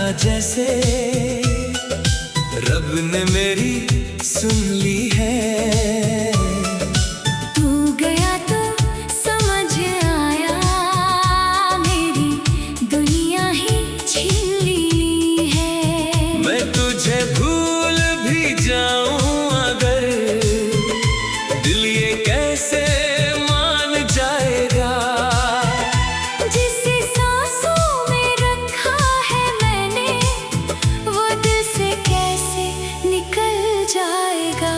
था जैसे रब ने मेरी सुन ली है। तू गया तो समझ आया, मेरी दुनिया ही छीन ली है। मैं तुझे भूल भी जाऊं अगर, दिल ये कैसे मान जाएगा। जिसे सांसों में रखा है मैंने, वो दिल से कैसे निकल जाएगा।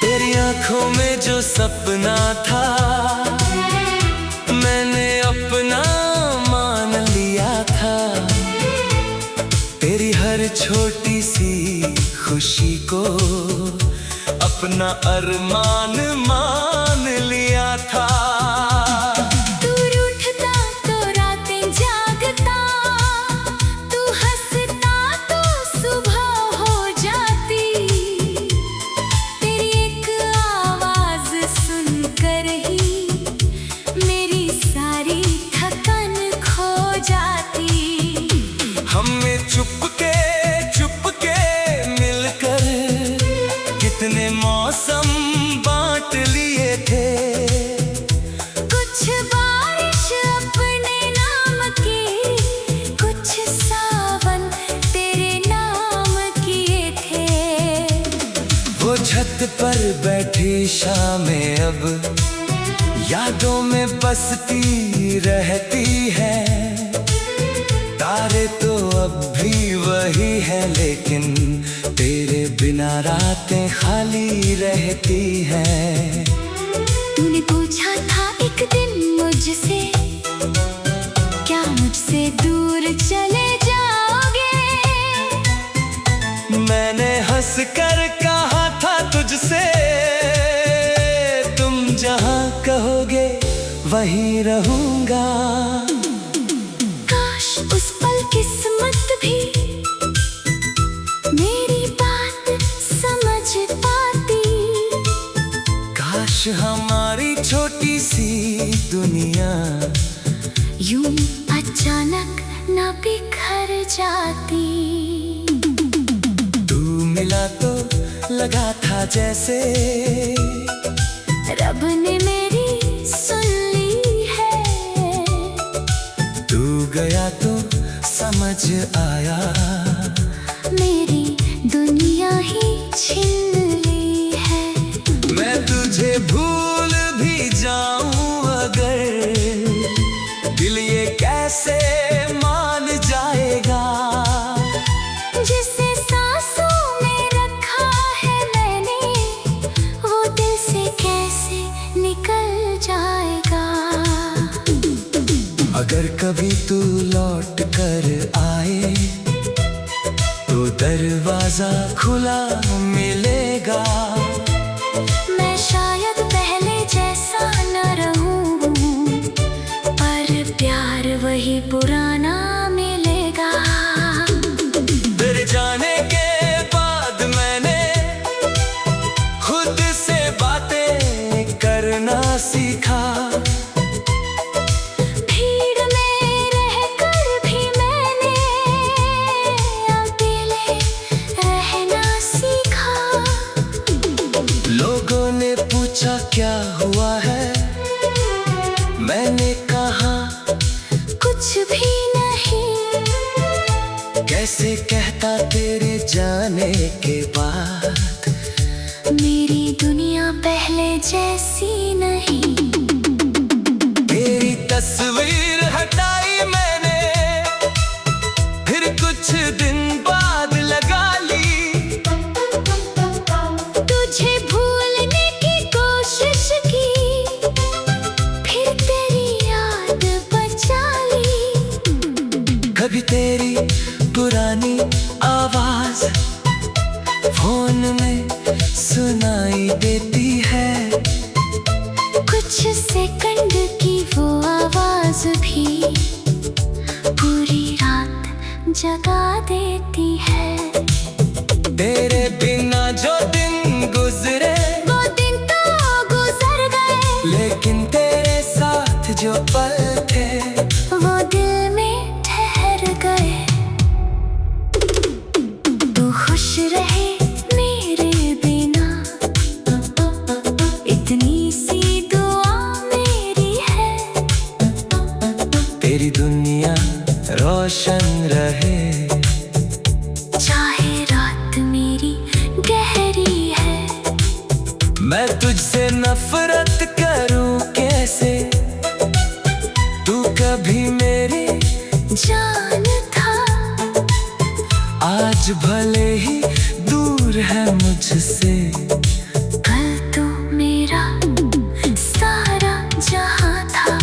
तेरी आंखों में जो सपना था, मैंने अपना मान लिया था। तेरी हर छोटी सी खुशी को अपना अरमान मान लिया था। तू रूठता तो रातें जागता, तू हंसता तो सुबह हो जाती। तेरी एक आवाज सुनकर ही मेरी सारी थकान खो जाती। हमें चुपके चुपके मिलकर कितने मौसम बांट लिए थे। कुछ बारिश अपने नाम की, कुछ सावन तेरे नाम किए थे। वो छत पर बैठी शामें अब यादों में बसती रहती है। तारे तो अब भी वही है, लेकिन तेरे बिना रातें खाली रहती हैं। तूने पूछा था एक दिन मुझसे, क्या मुझसे दूर चले जाओगे। मैंने हंस कर कहा था तुझसे, तुम जहां कहोगे वहीं रहूंगा। काश उस पल किस्मत भी मेरी बात समझ पाती। काश हमारी छोटी सी दुनिया यूं अचानक न बिखर जाती। तू मिला तो लगा था जैसे रब ने मेरी सुन ली है। तू गया तो समझ आया, मेरी दुनिया ही छीन ली है। मैं तुझे भूल भी जाऊं अगर, दिल ये कैसे मान जाएगा। जिसे सांसों में रखा है मैंने, वो दिल से कैसे निकल जाएगा। अगर कभी तू लौट कर आए तो दरवाजा खुला मिलेगा। मैं शायद पहले जैसा न रहूं, पर प्यार वही पुराना मिलेगा। तेरे जाने के बाद मैंने खुद से बातें करना सीखा। भीड़ में रहकर भी मैंने अकेले रहना सीखा। लोगों ने पूछा क्या हुआ है, मैंने कहा कुछ भी नहीं। कैसे कहता तेरे जाने के बाद, मेरी दुनिया पहले जैसी नहीं। तेरी तस्वीर हटाई मैंने, फिर कुछ दिन बाद लगा ली। तुझे भूलने की कोशिश की, फिर तेरी याद बचा ली। कभी तेरी पुरानी आवाज फोन में सुनाई देती है। कुछ सेकंड की वो आवाज भी पूरी रात जगा देती है। तेरे बिना जो दिन रोशन रहे। चाहे रात मेरी गहरी है, मैं तुझसे नफरत करूं कैसे, तू कभी मेरी जान था। आज भले ही दूर है मुझसे, कल तो मेरा सारा जहां था।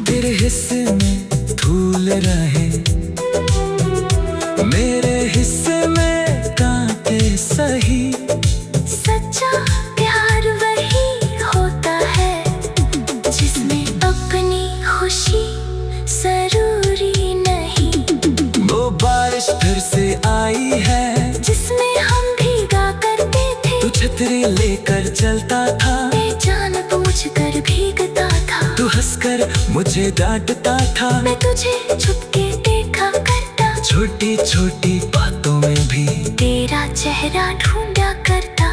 तेरे हिस्से में फूल रहे, मेरे हिस्से में कांटे सही। सच्चा प्यार वही होता है जिसमें अपनी खुशी जरूरी नहीं। वो बारिश फिर से आई है जिसमें हम भीगा करते थे, तू छतरी लेकर चलता था, मैं जानबूझ कर भीगता था। तू हंसकर मुझे डांटता था, मैं तुझे छुपके देखा करता, छोटी छोटी बातों में भी तेरा चेहरा ढूंढा करता।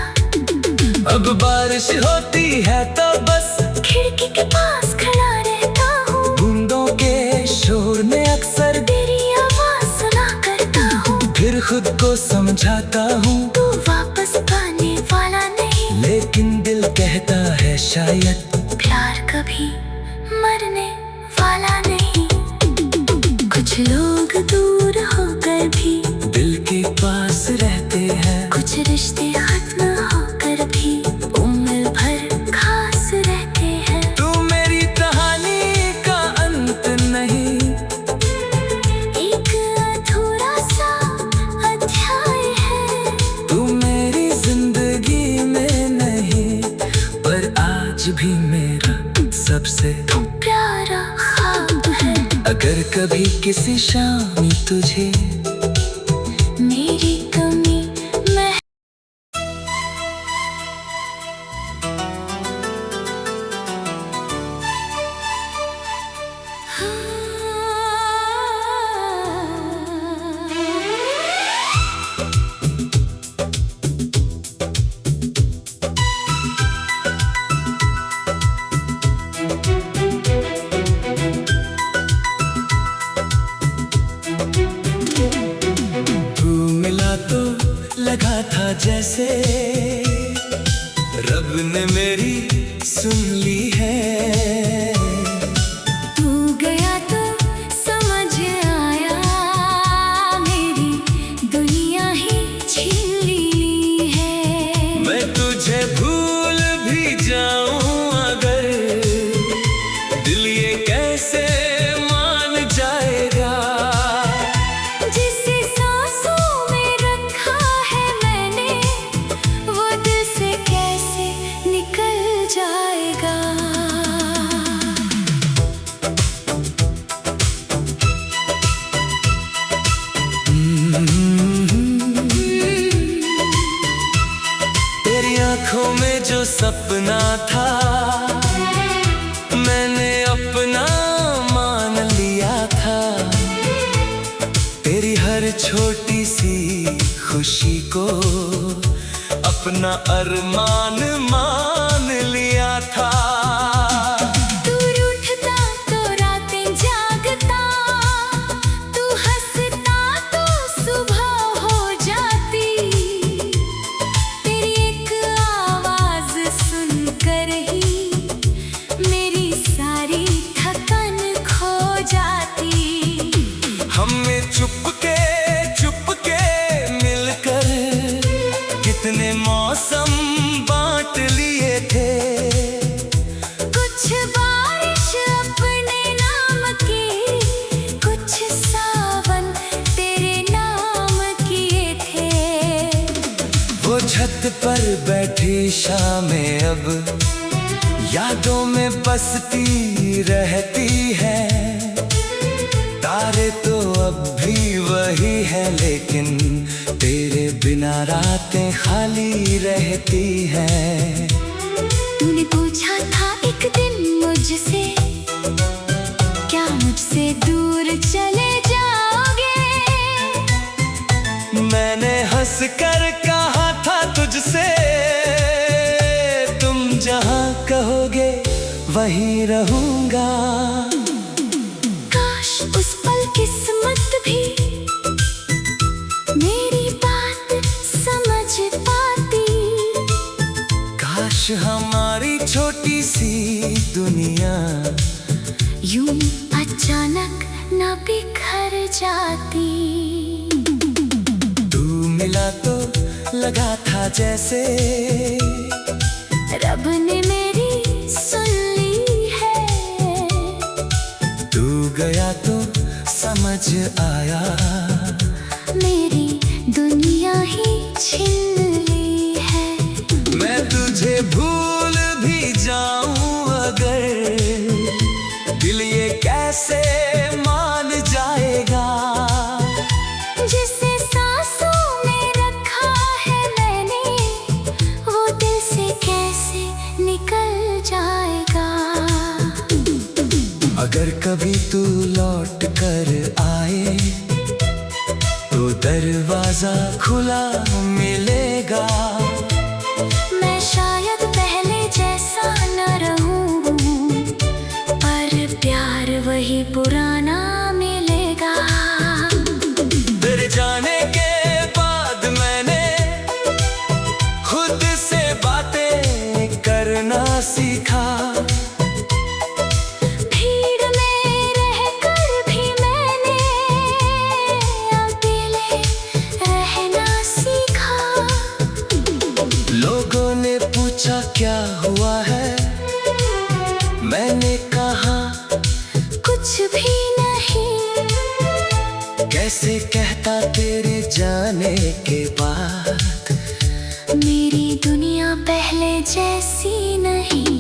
अब बारिश होती है तो बस खिड़की के पास खड़ा रहता हूँ, बूंदों के शोर में अक्सर तेरी आवाज सुना करता हूँ। फिर खुद को समझाता हूँ, तू वापस आने वाला नहीं, लेकिन दिल कहता है शायद प्यार कभी मरने वाला नहीं। कुछ लोग दूर होकर भी दिल के पास रहते हैं, कुछ रिश्ते खत्म होकर भी उम्र भर खास रहते हैं। तू मेरी कहानी का अंत नहीं, एक अधूरा सा अध्याय है। तू मेरी जिंदगी में नहीं, पर आज भी मेरा सबसे प्यारा ख्वाब है। अगर कभी किसी शाम तुझे मेरी कमी मैं तू मिला तो लगा था जैसे रब ने मेरी सुन ली है। तू गया तो समझ आया मेरी दुनिया ही छीन ली है। मैं तुझे भूल भी जाऊं अगर, दिल ये कैसे मान जाएगा। जिसे सांसों में रखा है मैंने, वो दिल से कैसे निकल जाएगा। तेरी आंखों में जो सपना था, मैंने अपना मान लिया था। तेरी हर छोटी सी खुशी को अपना अरमान मान लिया था। तू रूठता तो रातें जागता, तू हंसता तो सुबह हो जाती। तेरी एक आवाज सुनकर ही मेरी सारी थकान खो जाती। हमने चुपके चुपके मिलकर कितने मौसम बांट लिए थे। कुछ बारिश अपने नाम की, कुछ सावन तेरे नाम किए थे। वो छत पर बैठी शामें अब यादों में बसती रहती है। तारे तो अब भी वही है, लेकिन तेरे बिना रातें खाली रहती हैं। तूने पूछा था एक दिन मुझसे, क्या मुझसे दूर चले जाओगे। मैंने हंस कर कहा था तुझसे, तुम जहां कहोगे वहीं रहूंगा। काश उस पल के दुनिया यूं अचानक न बिखर जाती। तू मिला तो लगा था जैसे रब ने मेरी सुन ली है। तू गया तो समझ आया मेरी दुनिया ही छिन ली है। मैं तुझे भूल भी जाऊं अगर, दिल ये कैसे मान जाएगा। जिसे सांसों में रखा है मैंने, वो दिल से कैसे निकल जाएगा। अगर कभी तू लौट कर आए तो दरवाजा खुला मिलेगा। मैं शायद पहले जैसा न रहूं, पर प्यार वही पुराना मिलेगा। तेरे जाने के बाद मैंने खुद से बातें करना सीखा। भीड़ में रहकर भी मैंने अकेले रहना सीखा। लोगों ने पूछा क्या हुआ है, मैंने कहा कुछ भी नहीं। कैसे कहता तेरे जाने के बाद मेरी दुनिया पहले जैसी नहीं।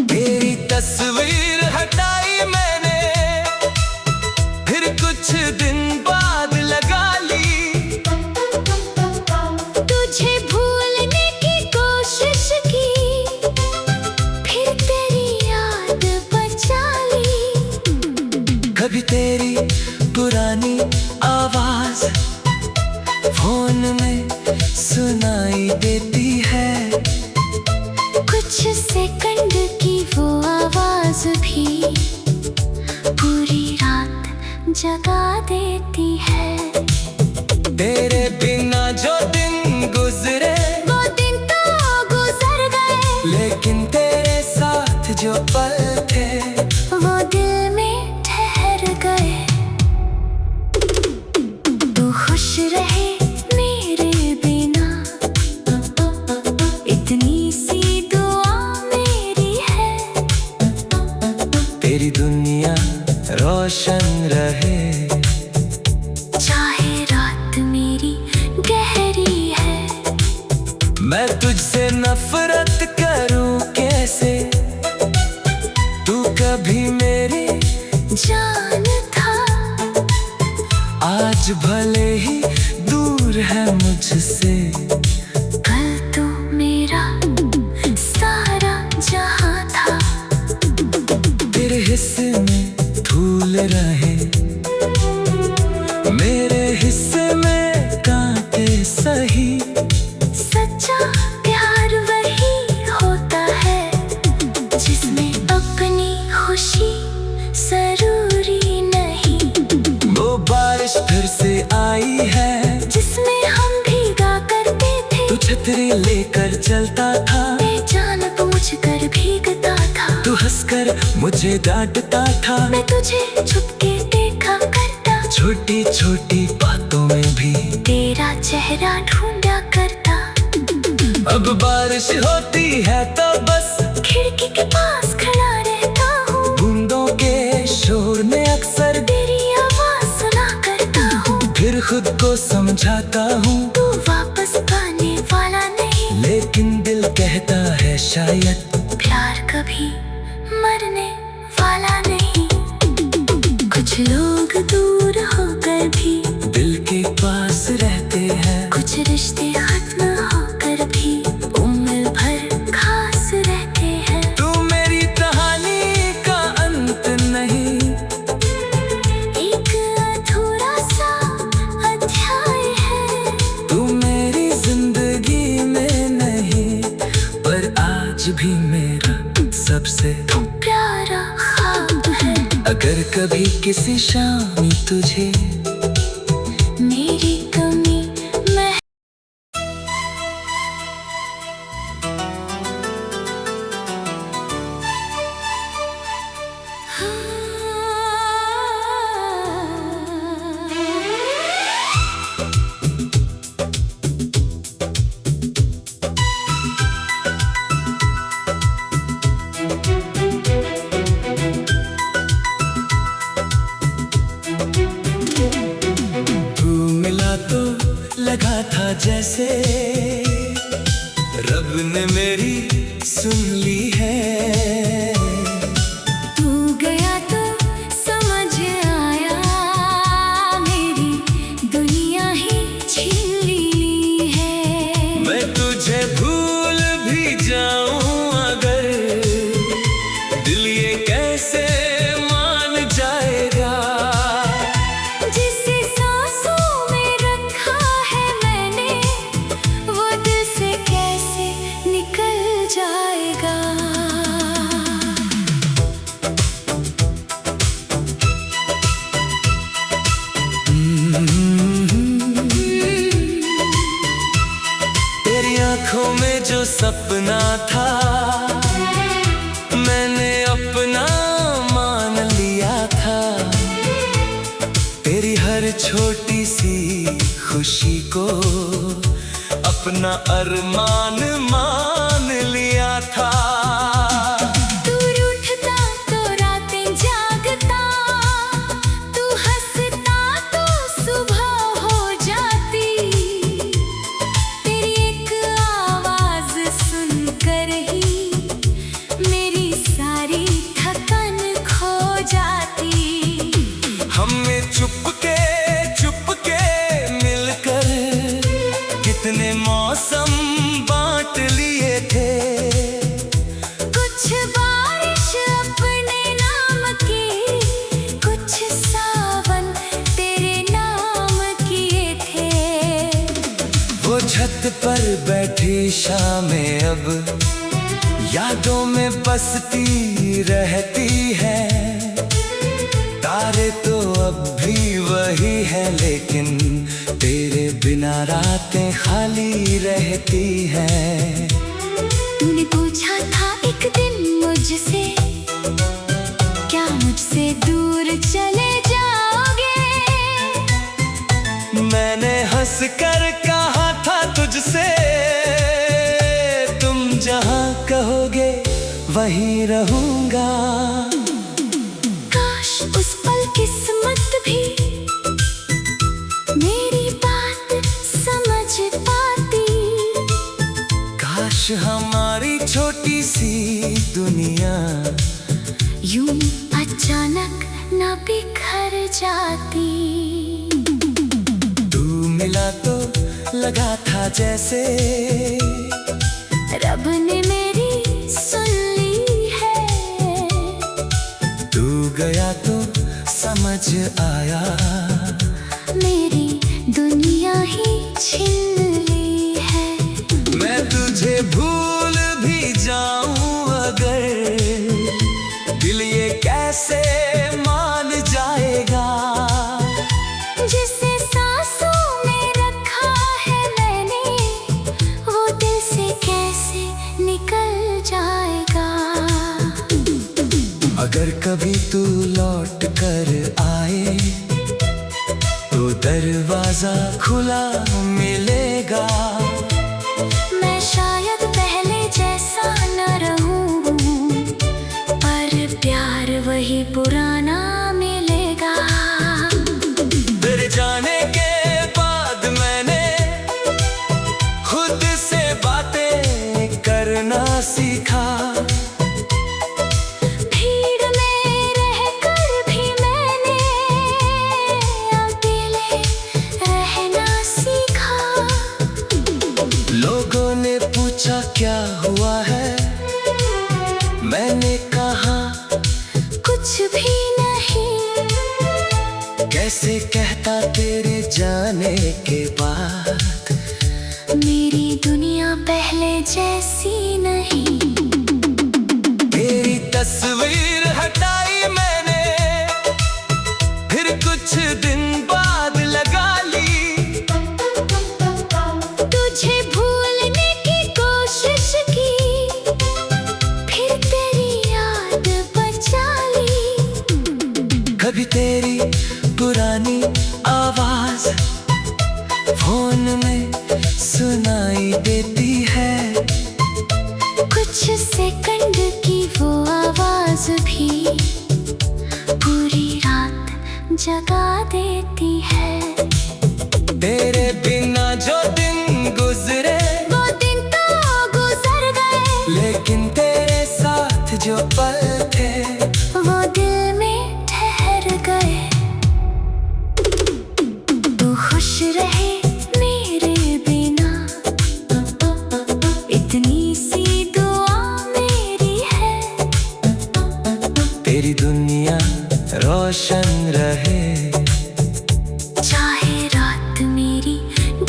तेरी तस्वीर हटाई मैंने, फिर कुछ दिन बाद लगा ली। तुझे भूलने की कोशिश की, फिर तेरी याद बचा ली। कभी तेरी पुरानी आवाज फोन में सुनाई देती है। कुछ सेकंड की वो आवाज भी पूरी रात जगा देती है। तेरे बिना जो दिन गुजरे वो दिन तो गुजर गए, लेकिन तेरे साथ जो पल थे वो दिल में ठहर गए। तू खुश रहे मेरे बिना, इतनी सी दुआ मेरी है। तेरी दुनिया रोशन रहे, चाहे रात मेरी गहरी है। मैं तुझसे नफरत करूं कैसे, तू कभी मेरी जान था। आज भले ही दूर है मुझसे, कल तो मेरा सारा जहां था। तेरे हिस्से में फूल रहे, मेरे हिस्से में कांटे सही। सच्चा प्यार वही होता है, जिसमें अपनी खुशी जरूरी नहीं। वो बारिश फिर से आई है, जिसमें हम भीगा करते थे। तू छतरी लेकर चलता था, बेजान पूछ कर भीगता था। तू हंसकर मुझे डांटता था। मैं तुझे छुपके देखा करता, छोटी छोटी बातों में भी तेरा चेहरा ढूंढा करता। अब बारिश होती है तो बस खिड़की के पास खड़ा रहता हूँ, बूंदों के शोर में अक्सर तेरी आवाज सुना करता हूँ। फिर खुद को समझाता हूँ, तू वापस आने वाला नहीं। लेकिन दिल कहता है शायद प्यार कभी मरने वाला नहीं। कुछ लोग दूर होकर भी दिल के पास रहते हैं। कुछ रिश्ते खत्म होकर भी उम्र भर खास रहते हैं। तू मेरी कहानी का अंत नहीं, एक अधूरा सा अध्याय है। तू मेरी जिंदगी में नहीं, पर आज भी मेरा सबसे प्यारा ख्वाब है। अगर कभी किसी शाम तुझे मेरी कमी मैं रब ने मेरी सुन ली है। तू गया तो समझ आया, मेरी दुनिया ही छीन ली है। मैं तुझे भूल भी जाऊं अगर, दिल ये कैसे मान जाएगा। जिसे सांसों में रखा है मैंने, वो दिल से कैसे निकल जाएगा। तेरी आंखों में जो सपना था, मैंने अपना मान लिया था। तेरी हर छोटी सी खुशी को अपना अरमान मान लिया था। तू रूठता तो रातें जागता, तू हंसता तो सुबह हो जाती। तेरी एक आवाज सुनकर ही मेरी सारी थकान खो जाती। हमने चुपके मिलकर कितने मौसम बांट लिए थे। कुछ बारिश अपने नाम की, कुछ सावन तेरे नाम किए थे। वो छत पर बैठी शामें अब यादों में बसती रहती है। तारे तो अब भी वही है, लेकिन तेरे बिना रातें खाली रहती हैं। तूने पूछा था एक दिन मुझसे, क्या मुझसे दूर चले जाओगे। मैंने हंस कर कहा था तुझसे, तुम जहां कहोगे वहीं रहूंगा। काश उस पल किस्मत भी मेरी बात समझ पाती। काश हमारी छोटी सी दुनिया यूं अचानक न बिखर जाती। तू मिला तो लगा था जैसे रब ने मेरी सुन ली है। तू गया तो समझ आया, मेरी दुनिया ही छीन ली है। मैं तुझे भूल भी जाऊं अगर, दिल ये कैसे मान जाएगा। जिसे सांसों में रखा है मैंने, वो दिल से कैसे निकल जाएगा। अगर कभी तू लौट कर आए तो दरवाजा खुला मिलेगा। मैं शायद पहले जैसा न रहूं, पर प्यार वही पुराना मिलेगा। तेरे जाने के बाद मैंने खुद से बातें करना सीखा। भीड़ में रहकर भी मैंने अकेले रहना सीखा। लोगों ने पूछा क्या हुआ है, मैंने कहा कुछ भी नहीं। कैसे कहता तेरे जाने के बाद, मेरी दुनिया पहले जैसी नहीं। तेरी तस्वीर हटाई मैंने, फिर कुछ दिन बाद लगा ली। तुझे भूलने की कोशिश की, फिर तेरी याद बचा ली। कभी तेरी पुरानी आवाज फोन में सुनाई देती है। कुछ सेकंड की वो आवाज भी पूरी रात जगा देती है। तेरे बिना जो दिन गुजरे रोशन रहे। चाहे रात मेरी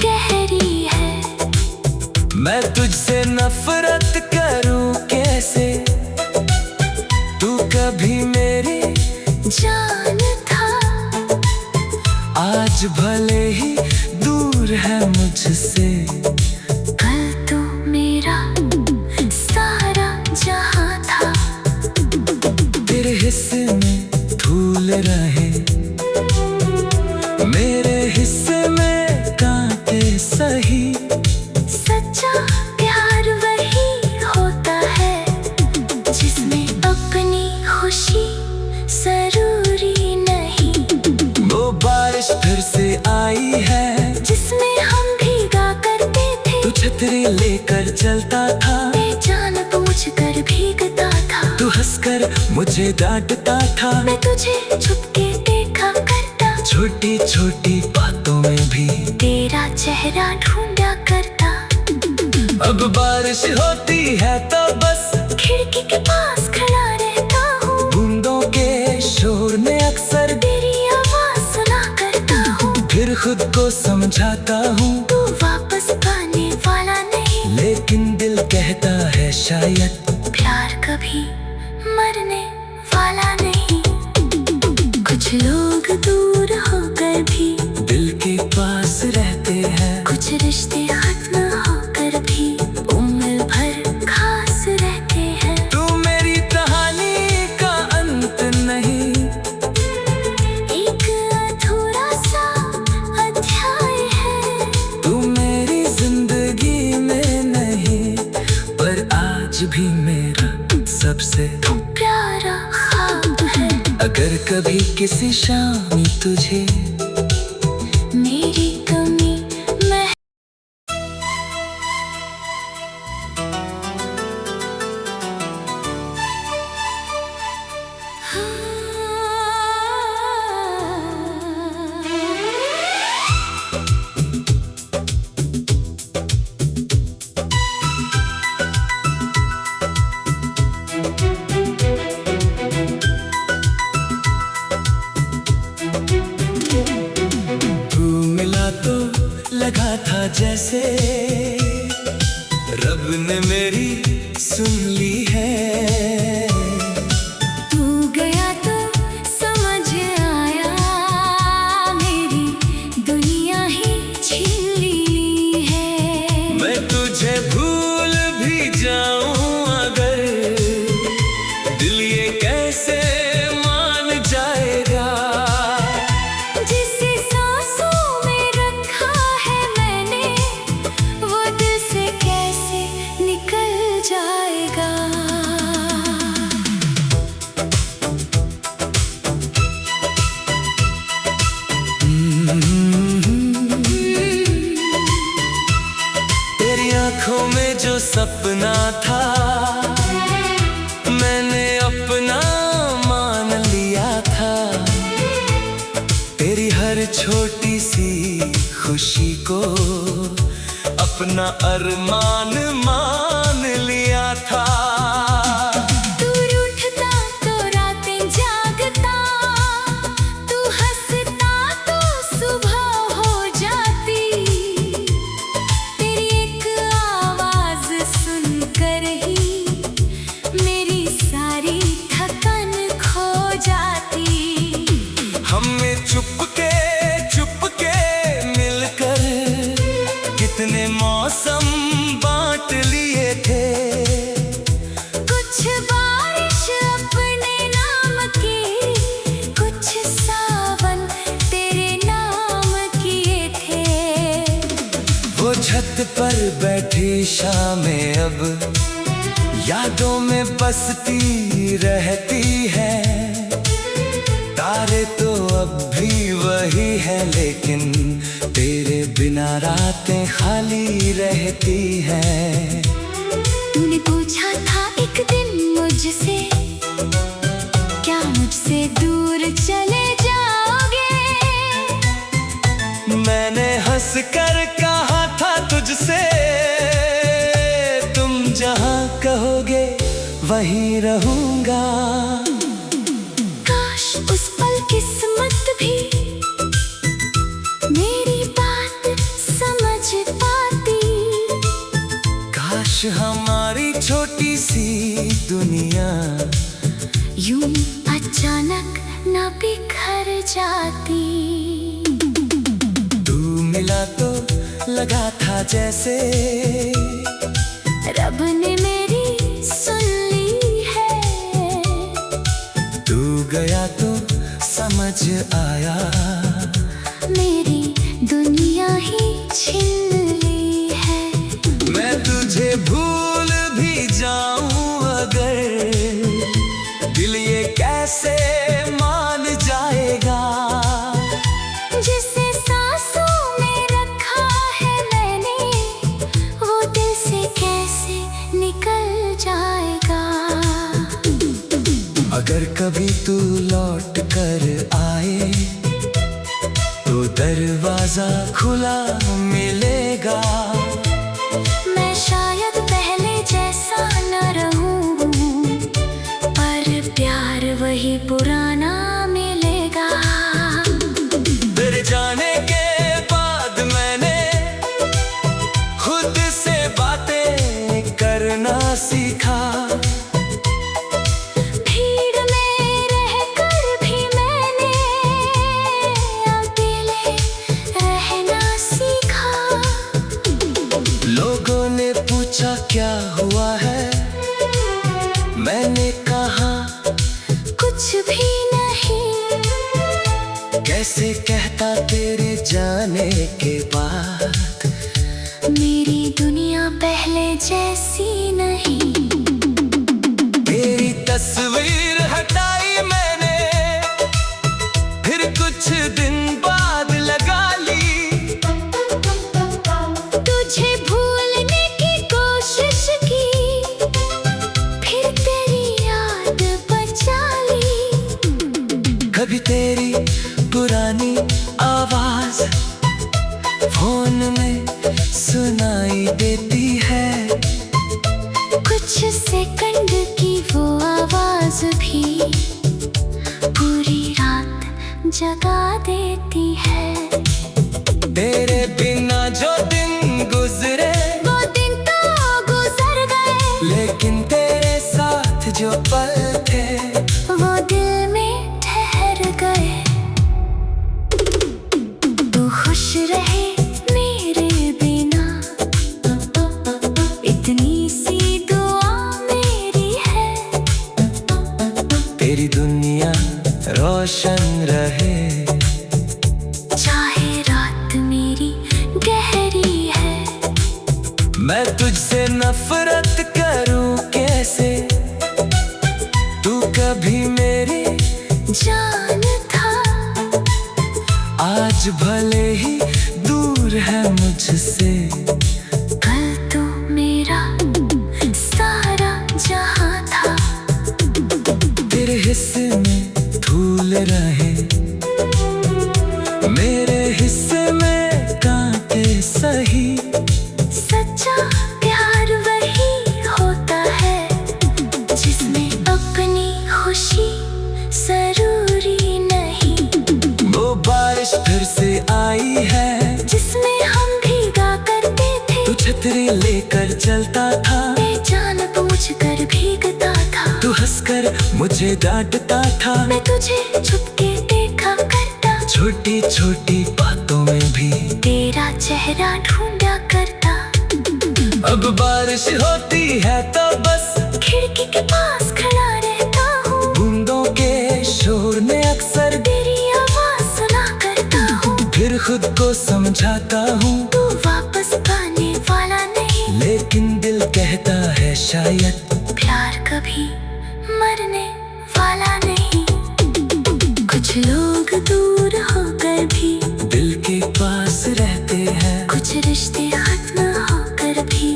गहरी है, मैं तुझसे नफरत करूं कैसे, तू कभी मेरी जान था। आज भले ही दूर है मुझसे, कल तो मेरा सारा जहां था। तेरे हिस्से में धूल रहे, मेरे हिस्से में कांटे सही। सच्चा प्यार वही होता है जिसमें अपनी खुशी जरूरी नहीं। वो बारिश फिर से आई है जिसमें हम भीगा करते थे, तू छतरी लेकर चलता था, बेजानबूझ कर भीगता था। तू हंसकर मुझे डांटता था, मैं तुझे छुपके देखा करता, छोटी छोटी बातों में भी तेरा चेहरा ढूंढा करता। अब बारिश होती है तो बस खिड़की के पास खड़ा रहता हूँ, बूंदों के शोर में अक्सर तेरी आवाज सुना करता हूँ। फिर खुद को समझाता हूँ, तू वापस आने वाला नहीं, लेकिन दिल कहता है शायद प्यार कभी मरने वाला नहीं। कुछ लोग दूर होकर भी दिल के पास रहते हैं, कुछ रिश्ते खत्म होकर भी उम्र भर खास रहते हैं। तू मेरी कहानी का अंत नहीं, एक अधूरा सा अध्याय है। तू मेरी जिंदगी में नहीं, पर आज भी मेरा सबसे प्यारा ख्वाब है। अगर कभी किसी शाम तुझे मेरी कमी मैं लगा था जैसे रब ने मेरी सुन ली है। तू गया तो समझ आया, मेरी दुनिया ही छीन ली है। मैं तुझे भूल भी जाऊं अगर, दिल ये कैसे मान जाएगा। जिसे सांसों में रखा है मैंने, वो दिल से कैसे निकल जाएगा। तेरी आंखों में जो सपना था, मैंने अपना मान लिया था। तेरी हर छोटी सी खुशी को अपना अरमान मान लिया था। तू रूठता तो रातें जागता, तू हंसता तो सुबह हो जाती। तेरी एक आवाज सुनकर ही मेरी सारी थकान खो जाती। हमने चुपके चुपके मिलकर कितने मौसम बांट लिए थे। कुछ बारिश अपने नाम की, कुछ सावन तेरे नाम किए थे। वो छत पर बैठी शामें अब यादों में बसती रहती है। तारे तो अब भी वही है, लेकिन तेरे बिना रातें खाली रहती हैं। तूने पूछा था एक दिन मुझसे, क्या मुझसे दूर चले जाओगे। मैंने हंस कर कहा था तुझसे, तुम जहां कहोगे वहीं रहूंगा। काश उस पल के काश हमारी छोटी सी दुनिया यूं अचानक न बिखर जाती। तू मिला तो लगा था जैसे रब ने मेरी सुन ली है। तू गया तो समझ आया मेरी दुनिया ही छीन ली है। मैं तुझे भूल भी जाऊं अगर, दिल ये कैसे मान जाएगा। जिसे सांसों में रखा है मैंने, वो दिल से कैसे निकल जाएगा। अगर कभी तू लौट कर आए तो दरवाजा खुला मिलेगा। मैं शायद पहले जैसा न रहूं, पर प्यार वही पुराना मिलेगा। तेरे जाने के बाद मैंने खुद से बातें करना सीखा। भीड़ में रहकर भी मैंने अकेले रहना सीखा। लोगों ने पूछा क्या हुआ है, मैंने कहा कुछ भी नहीं। कैसे कहता तेरे जाने के बाद मेरी दुनिया पहले जैसी नहीं। तेरी तस्वीर हटाई मैंने, फिर कुछ दिन बाद लगा ली। तुझे भूलने की कोशिश की, फिर तेरी याद बचा ली। कभी तेरी पुरानी आवाज फोन में सुनाई देती है। कुछ सेकंड की वो आवाज भी पूरी रात जगा देती है। तेरे बिना जो दिन गुजरे वो दिन तो गुजर गए, लेकिन तेरे साथ जो पल थे वो दिल में ठहर गए। तू खुश रहे मेरे बिना, इतनी सी दुआ मेरी है। तेरी दुनिया रोशन रहे, चाहे रात मेरी गहरी है। मैं तुझसे नफरत करूं कैसे, तू कभी मेरी जान था। आज भले ही दूर है मुझसे, कल तो मेरा सारा जहां था। तेरे हिस्से में धूल रहे, मेरे हिस्से में कांटे सही। सच्चा प्यार वही होता है, जिसमें अपनी खुशी जरूरी नहीं। वो बारिश फिर से आई है, जिसमें हम भीगा करते थे। तू छतरी लेकर चलता था, मैं जानबूझ कर भीगता था। तू हंसकर मुझे डांटता था। मैं तुझे छुपके देखा करता, छोटी छोटी बातों में भी तेरा चेहरा ढूंढा करता। अब बारिश होती है तो बस खिड़की के पास खड़ा रहता हूँ, बूंदों के शोर में अक्सर तेरी आवाज सुना करता हूँ। फिर खुद को समझाता हूँ तू वापस आने वाला नहीं, लेकिन दिल कहता है शायद प्यार कभी मरने वाला नहीं। कुछ लोग दूर होकर भी दिल के पास रहते हैं, कुछ रिश्ते खत्म होकर भी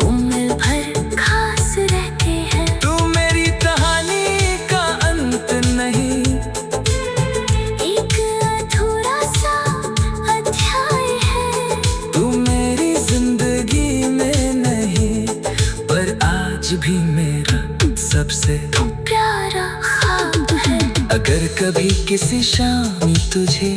उम्र भर खास रहते हैं। तू मेरी कहानी का अंत नहीं, एक अधूरा सा अध्याय है। तू मेरी जिंदगी में नहीं, पर आज भी मेरा सबसे प्यारा ख्वाब है। अगर कभी किसी शाम तुझे